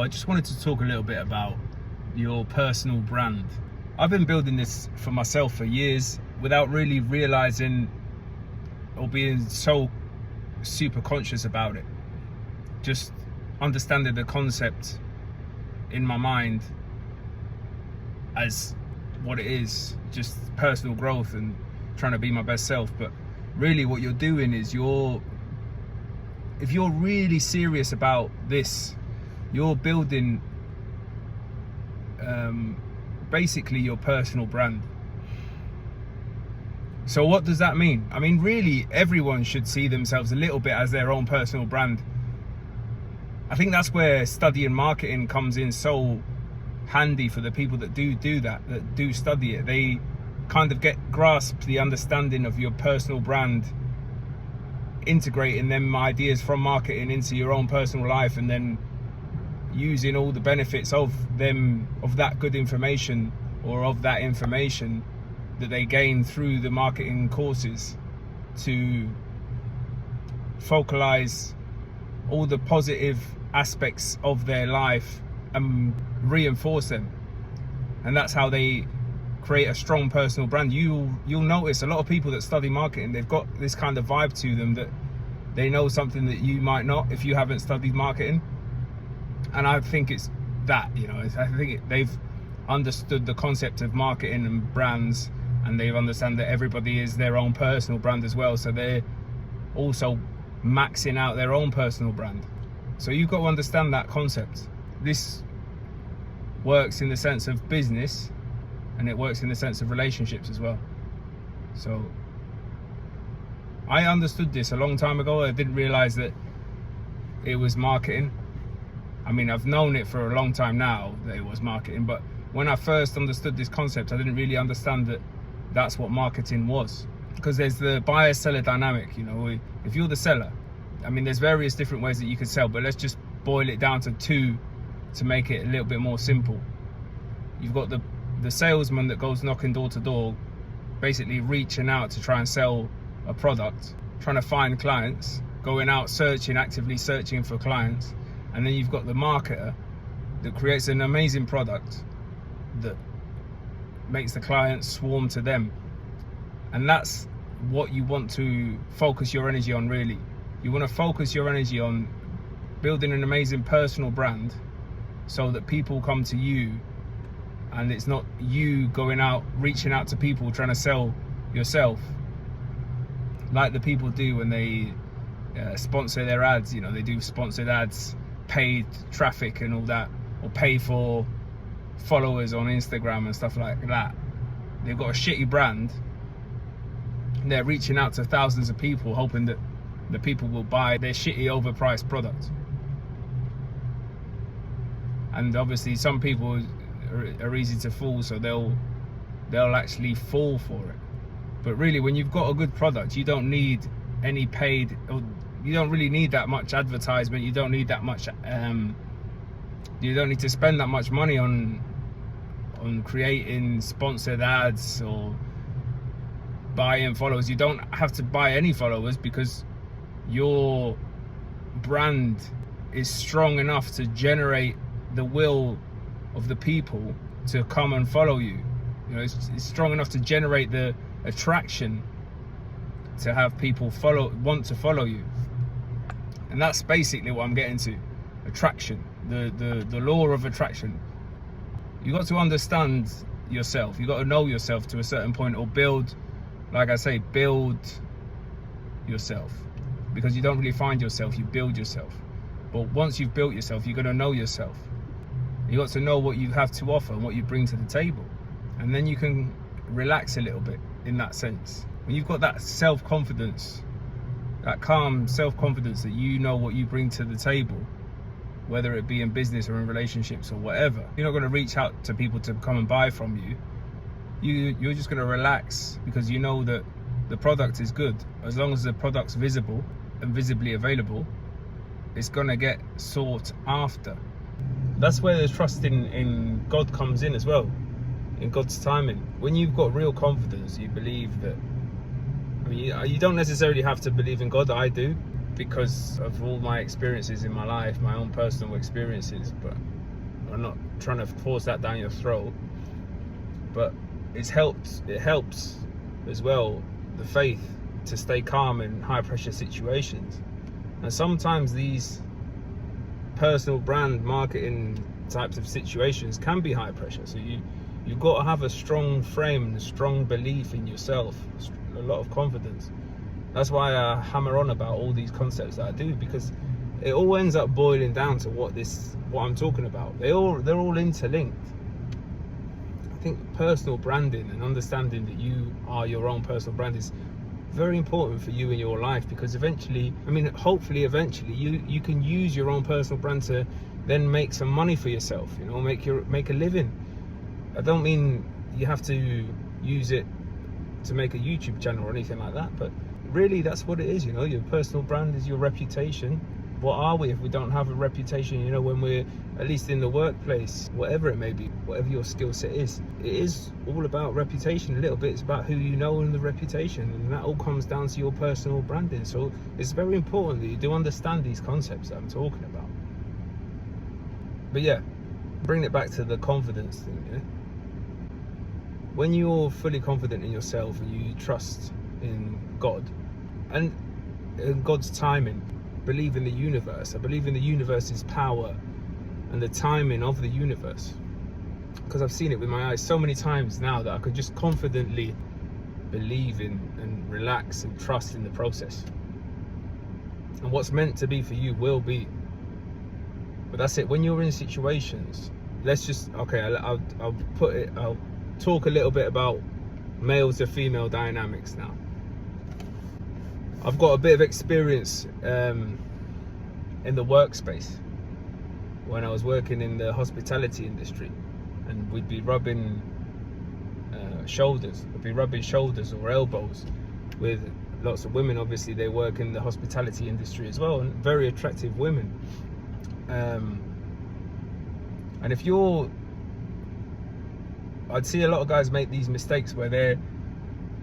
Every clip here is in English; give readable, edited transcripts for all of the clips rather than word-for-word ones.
I just wanted to talk a little bit about your personal brand. I've been building this for myself for years without really realizing or being so super conscious about it. Just understanding the concept in my mind as what it is, just personal growth and trying to be my best self. But really what you're doing is if you're really serious about this, you're building basically your personal brand. So what does that mean? I mean, really everyone should see themselves a little bit as their own personal brand. I think that's where studying marketing comes in so handy for the people that do that, that do study it. They kind of grasp the understanding of your personal brand, integrating them ideas from marketing into your own personal life, and then using all the benefits of that good information, or of that information that they gain through the marketing courses, to focalize all the positive aspects of their life and reinforce them. And that's how they create a strong personal brand. You'll notice a lot of people that study marketing, they've got this kind of vibe to them that they know something that you might not if you haven't studied marketing. And I think it's that, I think they've understood the concept of marketing and brands, and they understand that everybody is their own personal brand as well. So they're also maxing out their own personal brand. So you've got to understand that concept. This works in the sense of business, and it works in the sense of relationships as well. So I understood this a long time ago. I didn't realize that it was marketing. I mean, I've known it for a long time now that it was marketing, but when I first understood this concept, I didn't really understand that that's what marketing was. Because there's the buyer-seller dynamic, if you're the seller, I mean, there's various different ways that you could sell, but let's just boil it down to two to make it a little bit more simple. You've got the salesman that goes knocking door to door, basically reaching out to try and sell a product, trying to find clients, going out actively searching for clients. And then you've got the marketer that creates an amazing product that makes the clients swarm to them. And that's what you want to focus your energy on, really. You want to focus your energy on building an amazing personal brand so that people come to you, and it's not you going out, reaching out to people, trying to sell yourself like the people do when they sponsor their ads. They do sponsored ads, paid traffic and all that, or pay for followers on Instagram and stuff like that. They've got a shitty brand. They're reaching out to thousands of people, hoping that the people will buy their shitty overpriced product. And obviously some people are easy to fool, so they'll actually fall for it. But really, when you've got a good product, you don't need any paid, or you don't really need that much advertisement. You don't need that much you don't need to spend that much money on creating sponsored ads or buying followers. You don't have to buy any followers, because your brand is strong enough to generate the will of the people to come and follow you. It's strong enough to generate the attraction to have people want to follow you. And that's basically what I'm getting to. Attraction, the law of attraction. You got to understand yourself. You got to know yourself to a certain point, or build, like I say, build yourself. Because you don't really find yourself, you build yourself. But once you've built yourself, you're going to know yourself. You got to know what you have to offer and what you bring to the table. And then you can relax a little bit in that sense. When you've got that self-confidence, that calm self-confidence that you know what you bring to the table, whether it be in business or in relationships or whatever, you're not going to reach out to people to come and buy from you. You're just going to relax, because you know that the product is good. As long as the product's visible and visibly available, it's going to get sought after. That's where the trust in God comes in as well, in God's timing. When you've got real confidence, you believe that, I mean, you don't necessarily have to believe in God. I do. because of all my experiences in my life, my own personal experiences, but I'm not trying to force that down your throat. But it helps as well, the faith, to stay calm in high pressure situations. And sometimes these personal brand marketing types of situations can be high pressure, so you've got to have a strong frame and a strong belief in yourself, a lot of confidence. That's why I hammer on about all these concepts that I do, because it all ends up boiling down to what I'm talking about. They're all interlinked. I think personal branding and understanding that you are your own personal brand is very important for you in your life, because hopefully eventually you can use your own personal brand to then make some money for yourself, make a living. I don't mean you have to use it to make a YouTube channel or anything like that, but really that's what it is. Your personal brand is your reputation. What are we if we don't have a reputation? When we're, at least in the workplace, whatever it may be, whatever your skill set is, it is all about reputation a little bit. It's about who you know and the reputation, and that all comes down to your personal branding. So it's very important that you do understand these concepts that I'm talking about. But yeah, bring it back to the confidence thing. When you're fully confident in yourself and you trust in God and in God's timing, believe in the universe. I believe in the universe's power and the timing of the universe, because I've seen it with my eyes so many times now that I could just confidently believe in and relax and trust in the process. And what's meant to be for you will be. But that's it. When you're in situations, I'll talk a little bit about male to female dynamics now. I've got a bit of experience in the workspace when I was working in the hospitality industry, and we'd be rubbing shoulders. We'd be rubbing shoulders or elbows with lots of women. Obviously, they work in the hospitality industry as well, and very attractive women. And I'd see a lot of guys make these mistakes where they're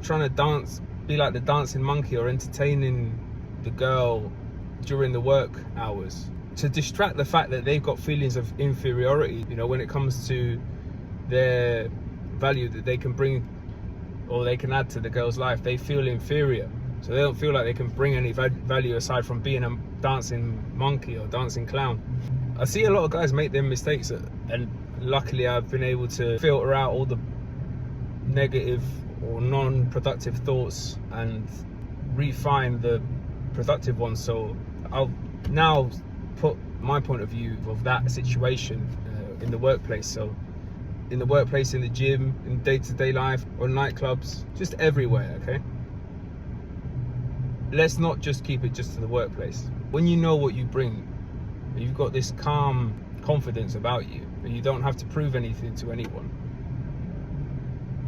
trying to be like the dancing monkey, or entertaining the girl during the work hours to distract the fact that they've got feelings of inferiority, when it comes to their value that they can bring or they can add to the girl's life. They feel inferior, so they don't feel like they can bring any value aside from being a dancing monkey or dancing clown. I see a lot of guys make them mistakes, and luckily I've been able to filter out all the negative or non-productive thoughts and refine the productive ones. So I'll now put my point of view of that situation in the workplace. So in the workplace, in the gym, in day-to-day life, or nightclubs, just everywhere, okay? Let's not just keep it just to the workplace. When you know what you bring, you've got this calm confidence about you, and you don't have to prove anything to anyone.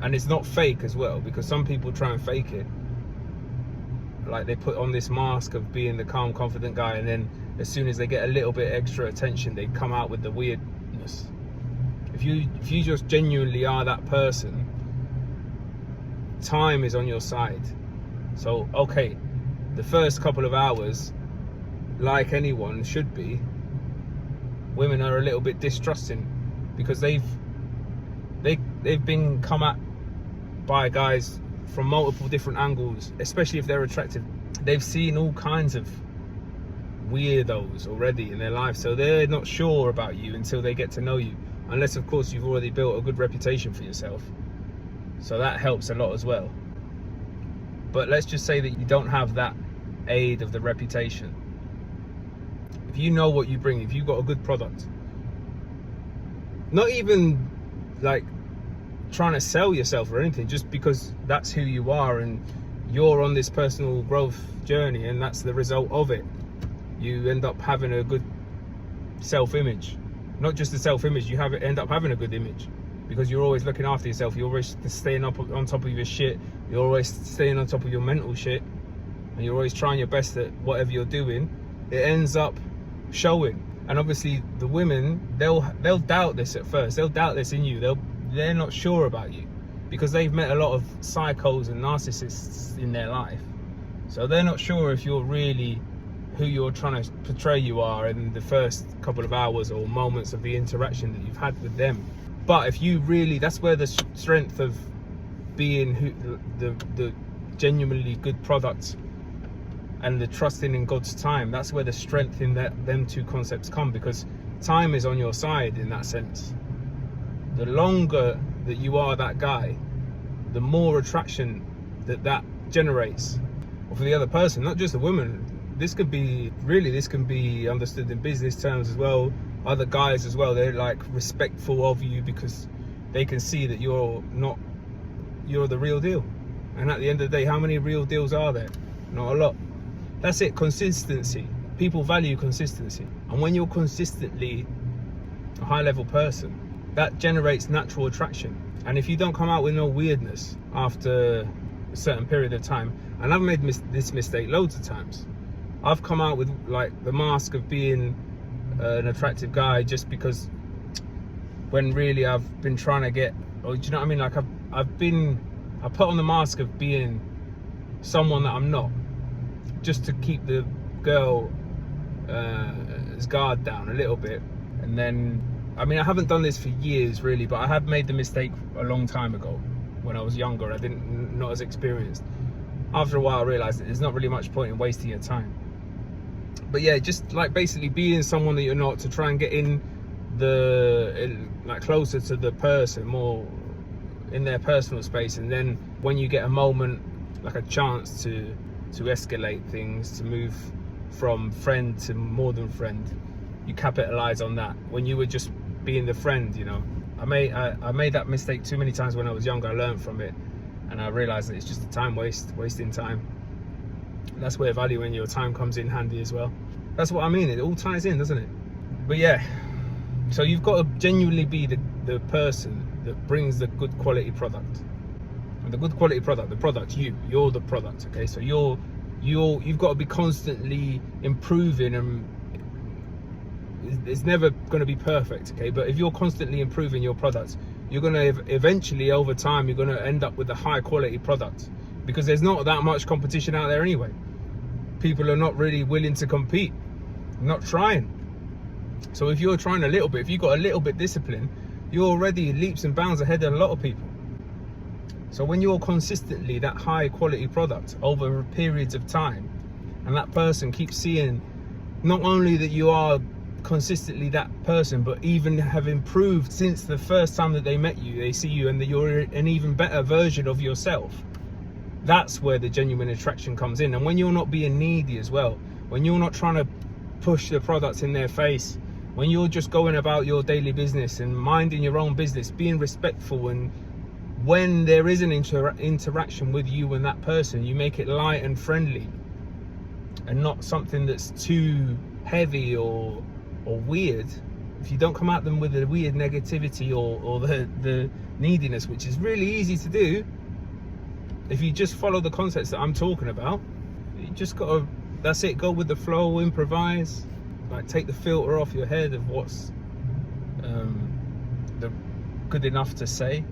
And it's not fake as well, because some people try and fake it. Like, they put on this mask of being the calm, confident guy, and then as soon as they get a little bit extra attention, they come out with the weirdness. If you just genuinely are that person, time is on your side. So, okay, the first couple of hours, like anyone should be, women are a little bit distrusting, because they've been come at by guys from multiple different angles, especially if they're attractive. They've seen all kinds of weirdos already in their life, so they're not sure about you until they get to know you, unless of course you've already built a good reputation for yourself. So that helps a lot as well. But let's just say that you don't have that aid of the reputation. If you know what you bring, if you've got a good product, not even like trying to sell yourself or anything, just because that's who you are and you're on this personal growth journey and that's the result of it, you end up having a good self-image. Not just the self-image, you end up having a good image, because you're always looking after yourself, you're always staying up on top of your shit, you're always staying on top of your mental shit, and you're always trying your best at whatever you're doing. It ends up showing. And obviously the women, they'll doubt this at first. They'll doubt this in you. They're not sure about you, because they've met a lot of psychos and narcissists in their life. So they're not sure if you're really who you're trying to portray you are in the first couple of hours or moments of the interaction that you've had with them. But if you really, that's where the strength of being the genuinely good product and the trusting in God's time, that's where the strength in them two concepts come, because time is on your side in that sense. The longer that you are that guy, the more attraction that generates for the other person, not just a woman. This can be understood in business terms as well. Other guys as well, they're like respectful of you because they can see that you're the real deal. And at the end of the day, how many real deals are there? Not a lot. That's it. Consistency. People value consistency, and when you're consistently a high level person, that generates natural attraction. And if you don't come out with no weirdness after a certain period of time, and I've made this mistake loads of times, I've come out with like the mask of being an attractive guy just because, when really I've been trying to get, or do you know what I mean? Like I put on the mask of being someone that I'm not, just to keep the girl's guard down a little bit. And then, I mean, I haven't done this for years really, but I have made the mistake a long time ago when I was younger. Not as experienced. After a while I realized that there's not really much point in wasting your time. But yeah, just like basically being someone that you're not, to try and get like closer to the person, more in their personal space. And then when you get a moment, like a chance to escalate things, to move from friend to more than friend, you capitalize on that. When you were just being the friend, you know, I made that mistake too many times when I was younger. I learned from it, and I realized that it's just a time wasting time. And that's where valuing your time comes in handy as well. That's what I mean. It all ties in, doesn't it? But yeah, so you've got to genuinely be the person that brings the good quality product. And the good quality product, the product, you're the product. Okay, so you've got to be constantly improving, and it's never going to be perfect. Okay, but if you're constantly improving your product, you're going to eventually, over time, you're going to end up with a high quality product, because there's not that much competition out there anyway. People are not really willing to compete, not trying. So if you're trying a little bit, if you've got a little bit discipline, you're already leaps and bounds ahead of a lot of people. So when you're consistently that high quality product over periods of time, and that person keeps seeing not only that you are consistently that person, but even have improved since the first time that they met you, they see you and that you're an even better version of yourself, that's where the genuine attraction comes in. And when you're not being needy as well, when you're not trying to push the products in their face, when you're just going about your daily business and minding your own business, being respectful, and when there is an interaction with you and that person, you make it light and friendly, and not something that's too heavy or weird. If you don't come at them with the weird negativity or the neediness, which is really easy to do, if you just follow the concepts that I'm talking about, you just gotta, that's it, go with the flow, improvise, like take the filter off your head of what's the good enough to say.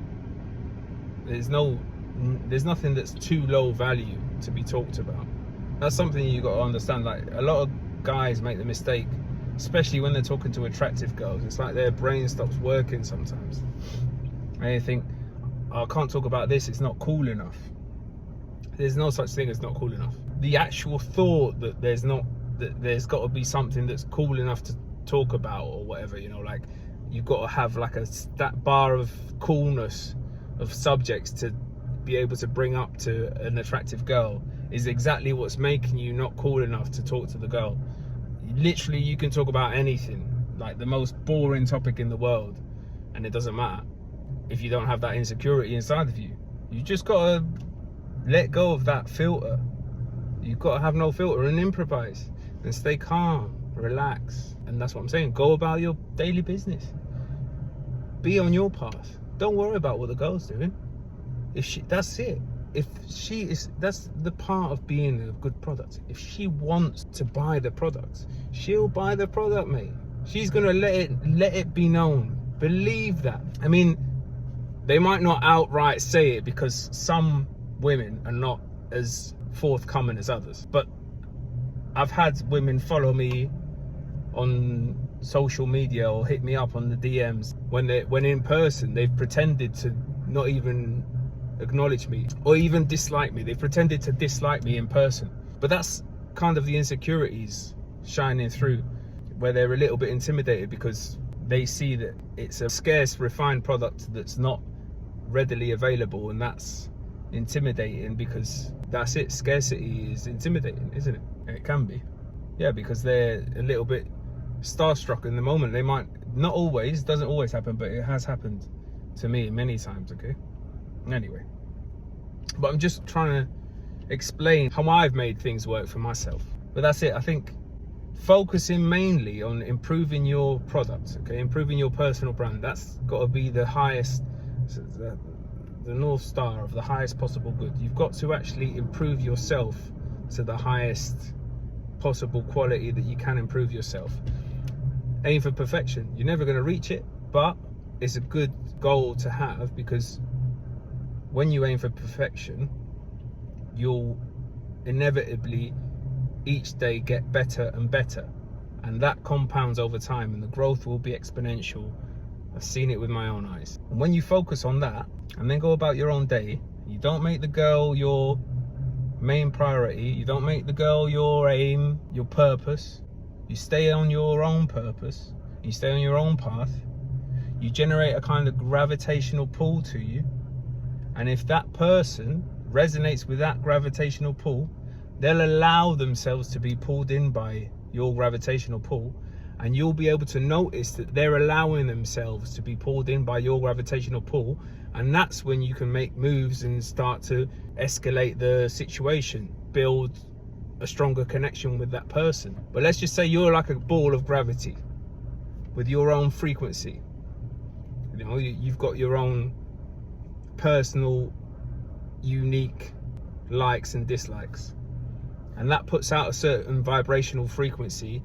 There's nothing that's too low value to be talked about. That's something you got to understand. Like, a lot of guys make the mistake, especially when they're talking to attractive girls. It's like their brain stops working sometimes, and they think, oh, I can't talk about this, it's not cool enough. There's no such thing as not cool enough. The actual thought that there's got to be something that's cool enough to talk about or whatever, you know, like you've got to have like that bar of coolness of subjects to be able to bring up to an attractive girl, is exactly what's making you not cool enough to talk to the girl. Literally, you can talk about anything, like the most boring topic in the world, and it doesn't matter if you don't have that insecurity inside of you. You just gotta let go of that filter. You've got to have no filter and improvise and stay calm, relax. And that's what I'm saying. Go about your daily business. Be on your path. Don't worry about what the girl's doing. That's it. That's the part of being a good product. If she wants to buy the product, she'll buy the product, mate. She's gonna let it be known. Believe that. I mean, they might not outright say it, because some women are not as forthcoming as others, but I've had women follow me on social media or hit me up on the DMs when in person they've pretended to not even acknowledge me or even dislike me. They've pretended to dislike me in person. But that's kind of the insecurities shining through, where they're a little bit intimidated because they see that it's a scarce, refined product that's not readily available, and that's intimidating because that's it. Scarcity is intimidating, isn't it? It can be. Yeah, because they're a little bit starstruck in the moment. They might not always, doesn't always happen, but it has happened to me many times. Okay, anyway, but I'm just trying to explain how I've made things work for myself. But that's it. I think focusing mainly on improving your product, okay, improving your personal brand, that's got to be the highest, the North Star of the highest possible good. You've got to actually improve yourself to the highest possible quality that you can improve yourself. Aim for perfection. You're never going to reach it, but it's a good goal to have, because when you aim for perfection, you'll inevitably each day get better and better, and that compounds over time, and the growth will be exponential. I've seen it with my own eyes. And when you focus on that and then go about your own day, you don't make the girl your main priority, you don't make the girl your aim, your purpose. You stay on your own purpose, you stay on your own path, you generate a kind of gravitational pull to you, and if that person resonates with that gravitational pull, they'll allow themselves to be pulled in by your gravitational pull, and you'll be able to notice that they're allowing themselves to be pulled in by your gravitational pull, and that's when you can make moves and start to escalate the situation, build a stronger connection with that person. But let's just say you're like a ball of gravity with your own frequency. You know, you've got your own personal, unique likes and dislikes, and that puts out a certain vibrational frequency.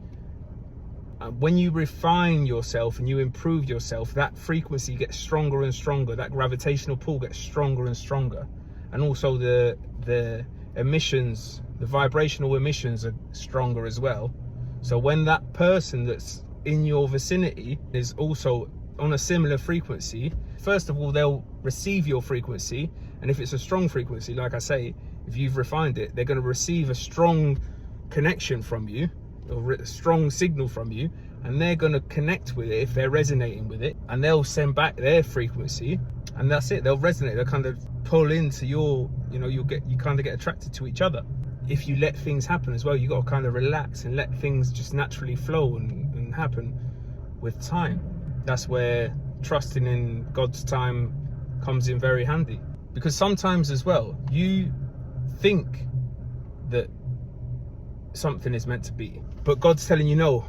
When you refine yourself and you improve yourself, that frequency gets stronger and stronger, that gravitational pull gets stronger and stronger, and also the emissions, the vibrational emissions are stronger as well. So when that person that's in your vicinity is also on a similar frequency, first of all, they'll receive your frequency, and if it's a strong frequency, like I say, if you've refined it, they're going to receive a strong connection from you, or a strong signal from you, and they're going to connect with it if they're resonating with it, and they'll send back their frequency, and that's it. They'll resonate, they'll kind of pull into your, you know, you kind of get attracted to each other. If you let things happen as well, you got to kind of relax and let things just naturally flow and happen with time. That's where trusting in God's time comes in very handy, because sometimes as well you think that something is meant to be, but God's telling you no,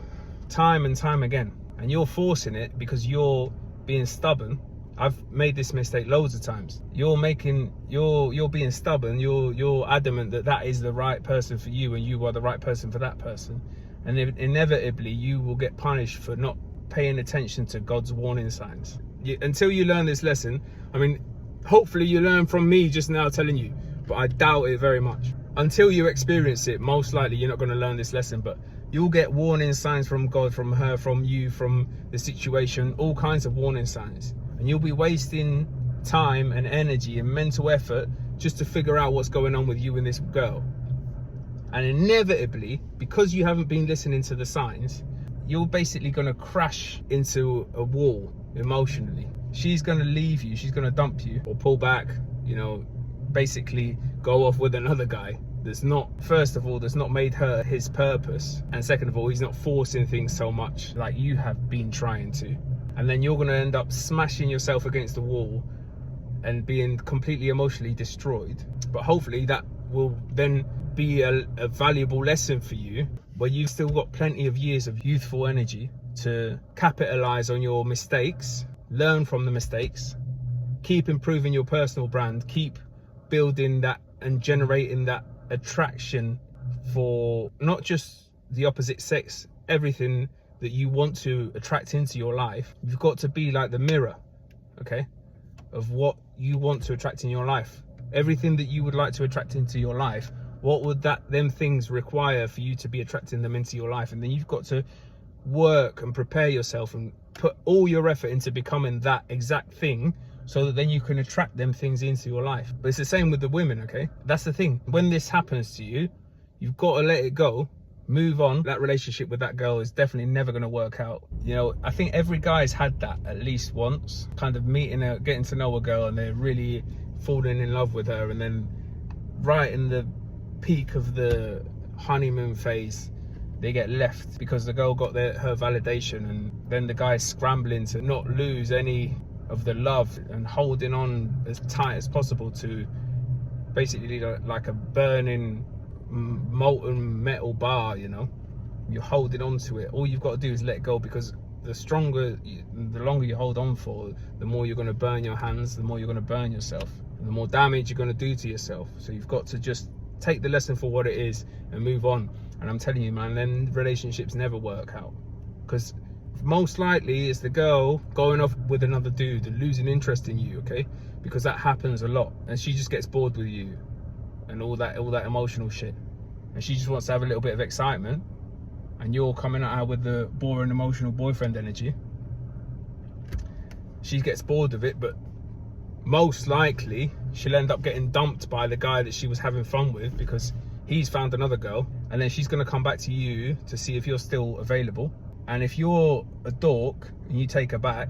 time and time again, and you're forcing it because you're being stubborn. I've made this mistake loads of times. You're being stubborn, you're adamant that that is the right person for you and you are the right person for that person, and inevitably you will get punished for not paying attention to God's warning signs. Until you learn this lesson, I mean, hopefully you learn from me just now telling you, but I doubt it very much. Until you experience it, most likely you're not going to learn this lesson, but you'll get warning signs from God, from her, from you, from the situation, all kinds of warning signs. And you'll be wasting time and energy and mental effort just to figure out what's going on with you and this girl. And inevitably, because you haven't been listening to the signs, you're basically going to crash into a wall emotionally. She's going to leave you, she's going to dump you or pull back, you know, basically go off with another guy that's not, first of all, that's not made her his purpose, and second of all, he's not forcing things so much like you have been trying to. And then you're going to end up smashing yourself against the wall and being completely emotionally destroyed. But hopefully that will then be a valuable lesson for you, where you've still got plenty of years of youthful energy to capitalize on your mistakes, learn from the mistakes, keep improving your personal brand, keep building that and generating that attraction for not just the opposite sex, everything that you want to attract into your life. You've got to be like the mirror, okay, of what you want to attract in your life. Everything that you would like to attract into your life What would them things require for you to be attracting them into your life? And then you've got to work and prepare yourself and put all your effort into becoming that exact thing, so that then you can attract them things into your life. But it's the same with the women, okay? That's the thing. When this happens to you, you've got to let it go, move on. That relationship with that girl is definitely never going to work out. You know, I think every guy's had that at least once, kind of meeting her, getting to know a girl, and they're really falling in love with her, and then right in the peak of the honeymoon phase, they get left because the girl got her validation, and then the guy's scrambling to not lose any of the love and holding on as tight as possible to basically like a burning molten metal bar, you know. You're holding on to it. All you've got to do is let go, because the longer you hold on for, the more you're going to burn your hands, the more you're going to burn yourself, and the more damage you're going to do to yourself. So you've got to just take the lesson for what it is and move on. And I'm telling you, man, then relationships never work out, because most likely it's the girl going off with another dude and losing interest in you, okay? Because that happens a lot, and she just gets bored with you and all that emotional shit, and she just wants to have a little bit of excitement, and you're coming at her with the boring emotional boyfriend energy. She gets bored of it, but most likely she'll end up getting dumped by the guy that she was having fun with, because he's found another girl, and then she's going to come back to you to see if you're still available. And if you're a dork and you take her back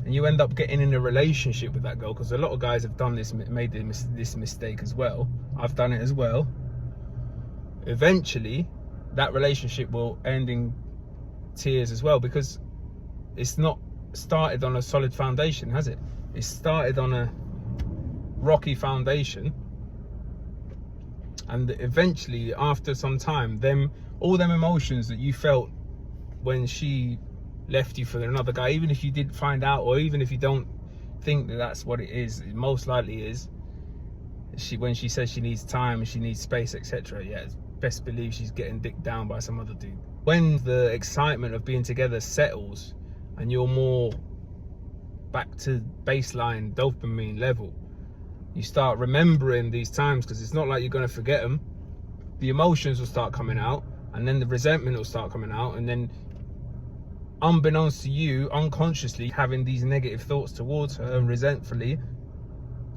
and you end up getting in a relationship with that girl, because a lot of guys have done this, made this mistake as well, I've done it as well, eventually that relationship will end in tears as well, because it's not started on a solid foundation, has it? It's started on a rocky foundation, and eventually after some time, all them emotions that you felt when she left you for another guy, even if you didn't find out, or even if you don't think that that's what it is, it most likely is. When she says she needs time and she needs space, etc., yeah, best believe she's getting dicked down by some other dude. When the excitement of being together settles and you're more back to baseline dopamine level, you start remembering these times, because it's not like you're going to forget them. The emotions will start coming out, and then the resentment will start coming out, and then unbeknownst to you, unconsciously having these negative thoughts towards her and resentfully,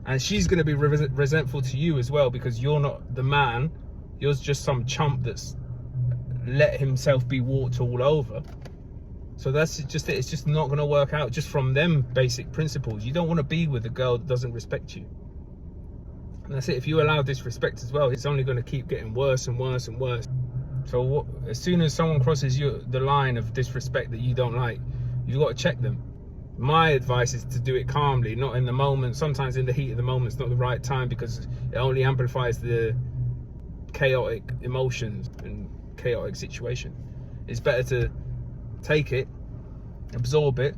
and she's going to be resentful to you as well, because you're not the man, you're just some chump that's let himself be walked all over. So that's just it. It's just not going to work out, just from them basic principles. You don't want to be with a girl that doesn't respect you, and that's it. If you allow disrespect as well, it's only going to keep getting worse and worse and worse. So as soon as someone crosses the line of disrespect that you don't like, you've got to check them. My advice is to do it calmly, not in the moment. Sometimes in the heat of the moment, it's not the right time, because it only amplifies the chaotic emotions and chaotic situation. It's better to take it, absorb it,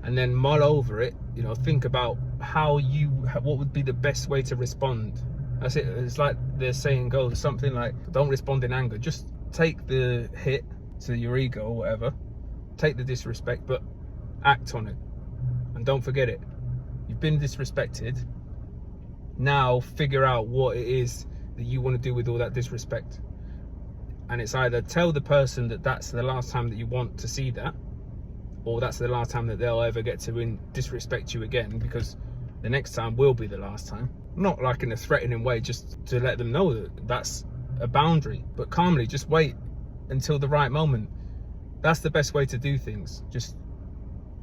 and then mull over it. You know, think about what would be the best way to respond. That's it. It's like the saying goes, something like, don't respond in anger. Just take the hit to your ego or whatever, take the disrespect, but act on it, and don't forget it. You've been disrespected. Now figure out what it is that you want to do with all that disrespect, and it's either tell the person that that's the last time that you want to see that, or that's the last time that they'll ever get to disrespect you again, because the next time will be the last time. Not like in a threatening way, just to let them know that that's a boundary, but calmly, just wait until the right moment. That's the best way to do things. Just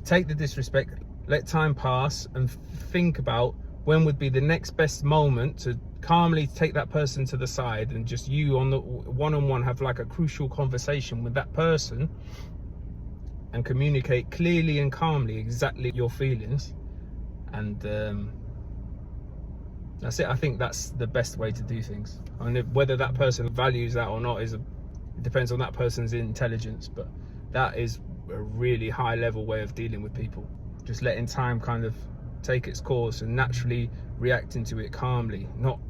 take the disrespect, let time pass, and think about when would be the next best moment to calmly take that person to the side, and just you on the one-on-one have like a crucial conversation with that person, and communicate clearly and calmly exactly your feelings. And that's it. I think that's the best way to do things. And whether that person values that or not, it depends on that person's intelligence, but that is a really high level way of dealing with people. Just letting time kind of take its course and naturally reacting to it calmly, not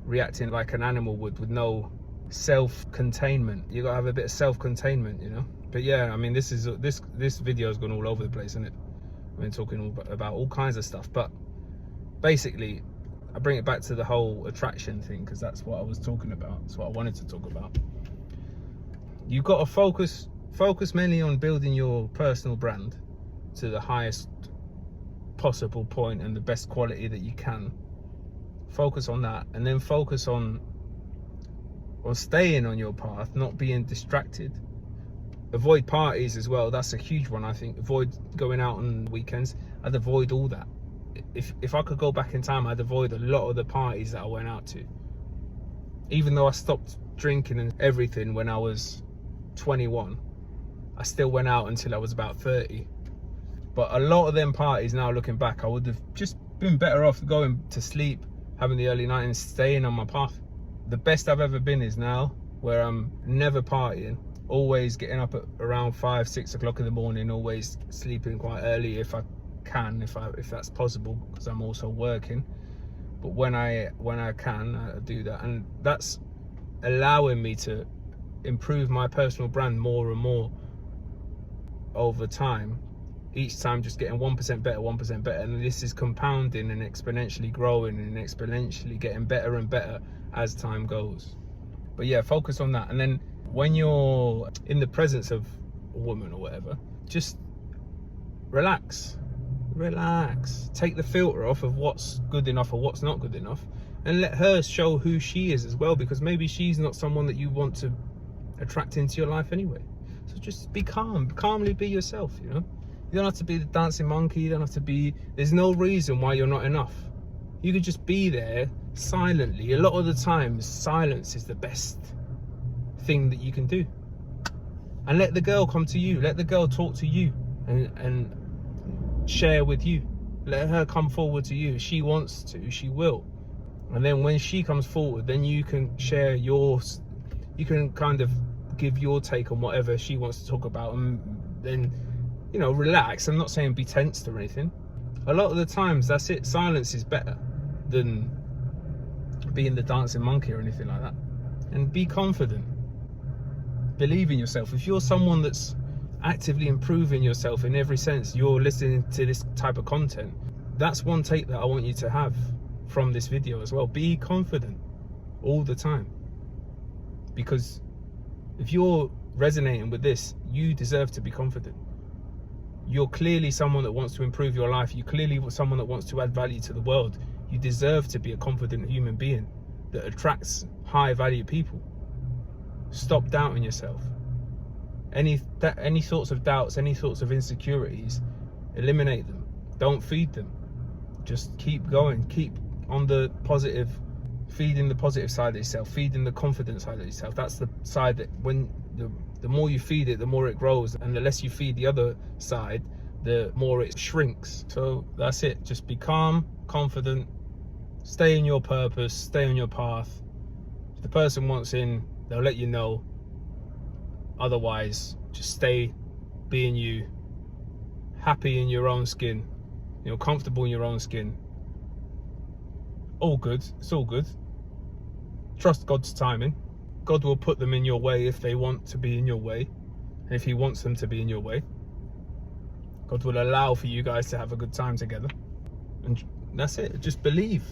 reacting like an animal would, with no self-containment. You gotta have a bit of self-containment, you know. But yeah, I mean, this video has gone all over the place, isn't it? I've been talking about all kinds of stuff, but basically I bring it back to the whole attraction thing, because that's what I was talking about. That's what I wanted to talk about. You've got to focus mainly on building your personal brand to the highest possible point and the best quality that you can. Focus on that, and then focus on staying on your path, not being distracted. Avoid parties as well. That's a huge one, I think. Avoid going out on weekends. I'd avoid all that. If I could go back in time, I'd avoid a lot of the parties that I went out to. Even though I stopped drinking and everything when I was 21, I still went out until I was about 30. But a lot of them parties, now looking back, I would have just been better off going to sleep, having the early night and staying on my path. The best I've ever been is now, where I'm never partying, always getting up at around 5, 6 o'clock in the morning, always sleeping quite early if I can, if that's possible, because I'm also working. But when I can, I do that, and that's allowing me to improve my personal brand more and more over time. Each time just getting 1% better, 1% better, and this is compounding and exponentially growing and exponentially getting better and better as time goes. But yeah, focus on that. And then when you're in the presence of a woman or whatever, just relax. Take the filter off of what's good enough or what's not good enough, and let her show who she is as well, because maybe she's not someone that you want to attract into your life anyway. So just be calmly be yourself, you know. You don't have to be the dancing monkey, you don't have to be, there's no reason why you're not enough. You could just be there silently. A lot of the times, silence is the best thing that you can do. And let the girl come to you, let the girl talk to you and share with you. Let her come forward to you. If she wants to, she will. And then when she comes forward, then you can share yours. You can kind of give your take on whatever she wants to talk about, and then, you know, relax. I'm not saying be tensed or anything. A lot of the times, that's it. Silence is better than being the dancing monkey or anything like that. And be confident. Believe in yourself. If you're someone that's actively improving yourself in every sense, you're listening to this type of content, that's one take that I want you to have from this video as well. Be confident all the time. Because if you're resonating with this, you deserve to be confident. You're clearly someone that wants to improve your life. You're clearly someone that wants to add value to the world. You deserve to be a confident human being that attracts high value people. Stop doubting yourself. Any sorts of doubts, any sorts of insecurities, eliminate them. Don't feed them. Just keep going. Keep on the positive, feeding the positive side of yourself, feeding the confident side of yourself. That's the side that when the more you feed it, the more it grows, and the less you feed the other side, the more it shrinks. So that's it. Just be calm, confident, stay in your purpose, stay on your path. If the person wants in, they'll let you know. Otherwise, just stay being you, happy in your own skin, you know, comfortable in your own skin. All good. It's all good. Trust God's timing. God will put them in your way if they want to be in your way, and if he wants them to be in your way. God will allow for you guys to have a good time together, and that's it. Just believe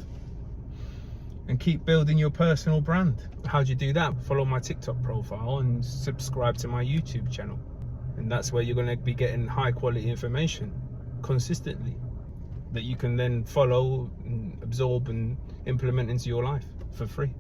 and keep building your personal brand. How do you do that? Follow my TikTok profile and subscribe to my YouTube channel, and that's where you're going to be getting high quality information consistently that you can then follow and absorb and implement into your life for free.